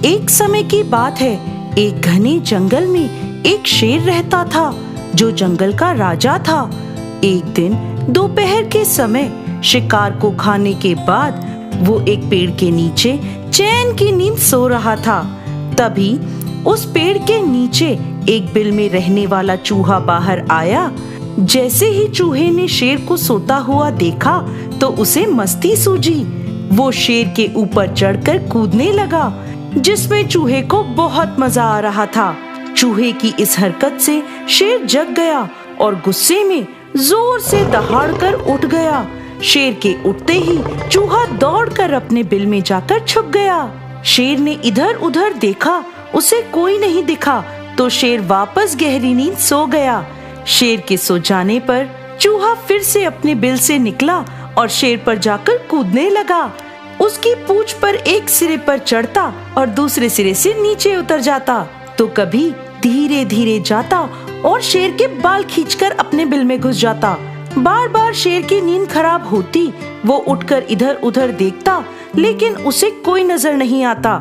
एक समय की बात है, एक घने जंगल में एक शेर रहता था जो जंगल का राजा था। एक दिन दोपहर के समय शिकार को खाने के बाद वो एक पेड़ के नीचे चैन की नींद सो रहा था। तभी उस पेड़ के नीचे एक बिल में रहने वाला चूहा बाहर आया। जैसे ही चूहे ने शेर को सोता हुआ देखा तो उसे मस्ती सूझी। वो शेर के ऊपर चढ़कर कूदने लगा, जिसमें चूहे को बहुत मजा आ रहा था। चूहे की इस हरकत से शेर जग गया और गुस्से में जोर से दहाड़कर उठ गया। शेर के उठते ही चूहा दौड़कर अपने बिल में जाकर छुप गया। शेर ने इधर उधर देखा, उसे कोई नहीं दिखा तो शेर वापस गहरी नींद सो गया। शेर के सो जाने पर चूहा फिर से अपने बिल से निकला और शेर पर जाकर कूदने लगा। उसकी पूंछ पर एक सिरे पर चढ़ता और दूसरे सिरे से नीचे उतर जाता, तो कभी धीरे धीरे जाता और शेर के बाल खींचकर अपने बिल में घुस जाता। बार बार शेर की नींद खराब होती। वो उठकर इधर उधर देखता, लेकिन उसे कोई नजर नहीं आता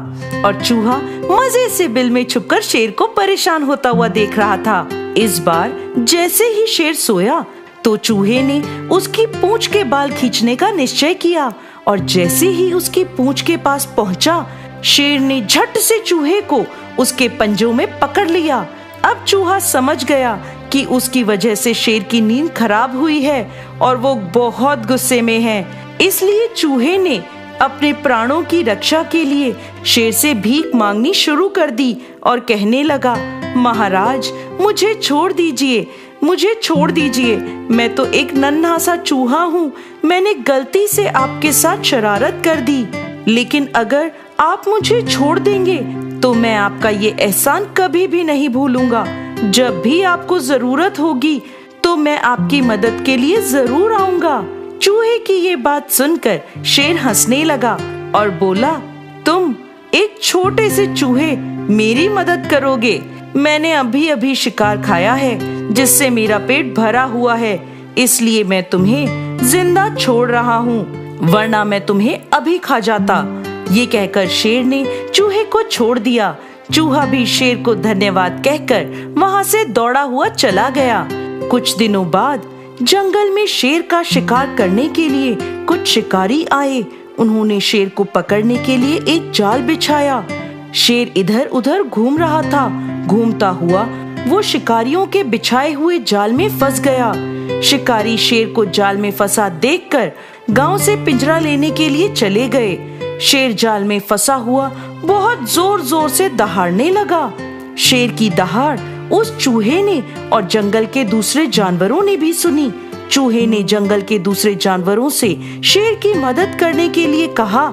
और चूहा मजे से बिल में छुपकर शेर को परेशान होता हुआ देख रहा था। इस बार जैसे ही शेर सोया तो चूहे ने उसकी पूंछ के बाल खींचने का निश्चय किया और जैसे ही उसकी पूंछ के पास पहुंचा, शेर ने झट से चूहे को उसके पंजों में पकड़ लिया। अब चूहा समझ गया कि उसकी वजह से शेर की नींद खराब हुई है और वो बहुत गुस्से में है। इसलिए चूहे ने अपने प्राणों की रक्षा के लिए शेर से भीख मांगनी शुरू कर दी और कहने लगा, महाराज मुझे छोड़ दीजिए, मुझे छोड़ दीजिए। मैं तो एक नन्हा सा चूहा हूँ। मैंने गलती से आपके साथ शरारत कर दी, लेकिन अगर आप मुझे छोड़ देंगे तो मैं आपका ये एहसान कभी भी नहीं भूलूंगा। जब भी आपको जरूरत होगी तो मैं आपकी मदद के लिए जरूर आऊंगा। चूहे की ये बात सुनकर शेर हंसने लगा और बोला, तुम एक छोटे से चूहे मेरी मदद करोगे? मैंने अभी अभी शिकार खाया है जिससे मेरा पेट भरा हुआ है, इसलिए मैं तुम्हें जिंदा छोड़ रहा हूँ, वरना मैं तुम्हें अभी खा जाता। ये कहकर शेर ने चूहे को छोड़ दिया। चूहा भी शेर को धन्यवाद कहकर वहाँ से दौड़ा हुआ चला गया। कुछ दिनों बाद जंगल में शेर का शिकार करने के लिए कुछ शिकारी आए। उन्होंने शेर को पकड़ने के लिए एक जाल बिछाया। शेर इधर उधर घूम रहा था। घूमता हुआ वो शिकारियों के बिछाए हुए जाल में फंस गया। शिकारी शेर को जाल में फंसा देखकर गांव से पिंजरा लेने के लिए चले गए। शेर जाल में फंसा हुआ बहुत जोर जोर से दहाड़ने लगा। शेर की दहाड़ उस चूहे ने और जंगल के दूसरे जानवरों ने भी सुनी। चूहे ने जंगल के दूसरे जानवरों से शेर की मदद करने के लिए कहा।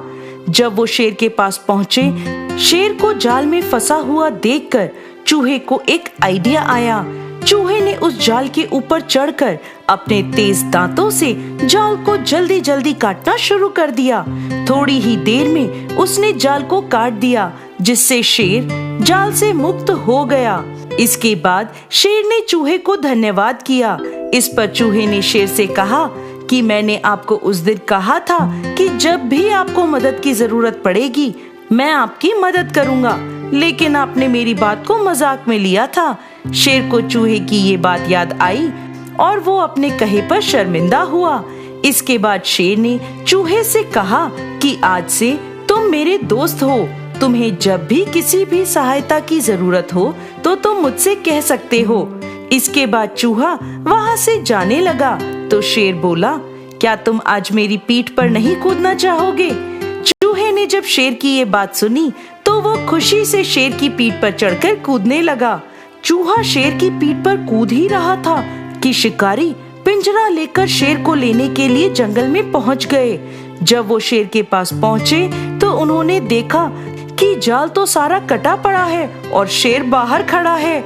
जब वो शेर के पास पहुंचे, शेर को जाल में फंसा हुआ देखकर चूहे को एक आइडिया आया। चूहे ने उस जाल के ऊपर चढ़कर अपने तेज दांतों से जाल को जल्दी जल्दी काटना शुरू कर दिया। थोड़ी ही देर में उसने जाल को काट दिया, जिससे शेर जाल से मुक्त हो गया। इसके बाद शेर ने चूहे को धन्यवाद किया। इस पर चूहे ने शेर से कहा कि मैंने आपको उस दिन कहा था कि जब भी आपको मदद की जरूरत पड़ेगी मैं आपकी मदद करूंगा, लेकिन आपने मेरी बात को मजाक में लिया था। शेर को चूहे की ये बात याद आई और वो अपने कहे पर शर्मिंदा हुआ। इसके बाद शेर ने चूहे से कहा कि आज से तुम मेरे दोस्त हो। तुम्हें जब भी किसी भी सहायता की जरूरत हो तो तुम मुझसे कह सकते हो। इसके बाद चूहा वहाँ से जाने लगा तो शेर बोला, क्या तुम आज मेरी पीठ पर नहीं कूदना चाहोगे? चूहे ने जब शेर की ये बात सुनी तो वो खुशी से शेर की पीठ पर चढ़कर कूदने लगा। चूहा शेर की पीठ पर कूद ही रहा था कि शिकारी पिंजरा लेकर शेर को लेने के लिए जंगल में पहुंच गए। जब वो शेर के पास पहुंचे तो उन्होंने देखा कि जाल तो सारा कटा पड़ा है और शेर बाहर खड़ा है।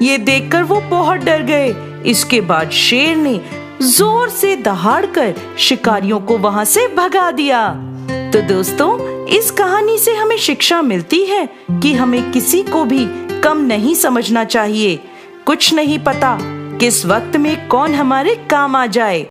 ये देखकर वो बहुत डर गए। इसके बाद शेर ने जोर से दहाड़कर शिकारियों को वहां से भगा दिया। तो दोस्तों, इस कहानी से हमें शिक्षा मिलती है कि हमें किसी को भी कम नहीं समझना चाहिए। कुछ नहीं पता किस वक्त में कौन हमारे काम आ जाए।